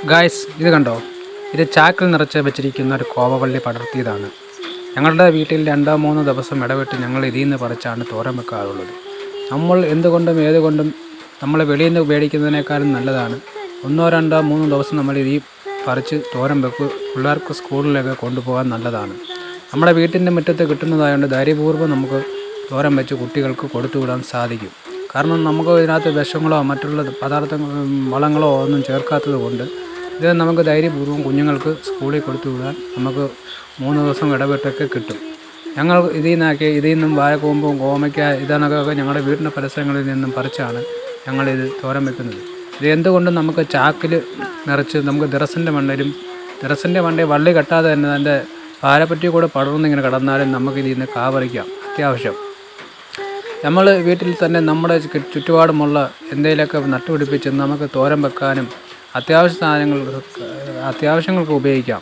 Guys ഇത് കണ്ടോ, ഇത് ചാക്കിൽ നിറച്ച് വെച്ചിരിക്കുന്ന ഒരു കോവവള്ളി പടർത്തിയതാണ്. ഞങ്ങളുടെ വീട്ടിൽ 2-3 ദിവസം ഇടവിട്ട് ഞങ്ങൾ ഇതിൽ നിന്ന് പറിച്ചാണ് തോരൻ വെക്കാറുള്ളത്. നമ്മൾ എന്തുകൊണ്ടും ഏതുകൊണ്ടും നമ്മൾ വെളിയിൽ നിന്ന് മേടിക്കുന്നതിനേക്കാളും നല്ലതാണ് 1-2-3 ദിവസം നമ്മൾ ഈ പറിച്ച് തോരൻ വെക്ക് പിള്ളേർക്ക് സ്കൂളിലൊക്കെ കൊണ്ടുപോകാൻ നല്ലതാണ്. നമ്മുടെ വീട്ടിൻ്റെ മുറ്റത്ത് കിട്ടുന്നതായതുകൊണ്ട് ധൈര്യപൂർവ്വം നമുക്ക് തോരൻ വെച്ച് കുട്ടികൾക്ക് കൊടുത്തു വിടാൻ സാധിക്കും. കാരണം നമുക്ക് ഇതിനകത്ത് വിഷങ്ങളോ മറ്റുള്ള പദാർത്ഥങ്ങളോ വളങ്ങളോ ഒന്നും ചേർക്കാത്തത് കൊണ്ട് ഇത് നമുക്ക് ധൈര്യപൂർവ്വം കുഞ്ഞുങ്ങൾക്ക് സ്കൂളിൽ കൊടുത്തു വിടാൻ നമുക്ക് 3 ദിവസം ഇടവിട്ടൊക്കെ കിട്ടും. ഞങ്ങൾ ഇതിൽ നിന്നും വാഴക്കൂമ്പും കോവയ്ക്ക ഇതണക്കൊക്കെ ഞങ്ങളുടെ വീടിൻ്റെ പരിസരങ്ങളിൽ നിന്നും പറിച്ചാണ് ഞങ്ങളിത് തോരൻ വെക്കുന്നത്. ഇത് എന്തുകൊണ്ടും നമുക്ക് ചാക്കിൽ നിറച്ച് നമുക്ക് ടെറസിൻ്റെ മണ്ടയിൽ വള്ളി കെട്ടാതെ തന്നെ അതിൻ്റെ പാരപ്പറ്റി കൂടെ പടർന്നിങ്ങനെ കിടന്നാലും നമുക്കിതിൽ നിന്ന് കാ പറിക്കാം. അത്യാവശ്യം നമ്മൾ വീട്ടിൽ തന്നെ നമ്മുടെ ചുറ്റുപാടുമുള്ള എന്തെങ്കിലുമൊക്കെ നട്ടുപിടിപ്പിച്ച് നമുക്ക് തോരൻ വെക്കാനും അത്യാവശ്യങ്ങൾക്ക് ഉപയോഗിക്കാം.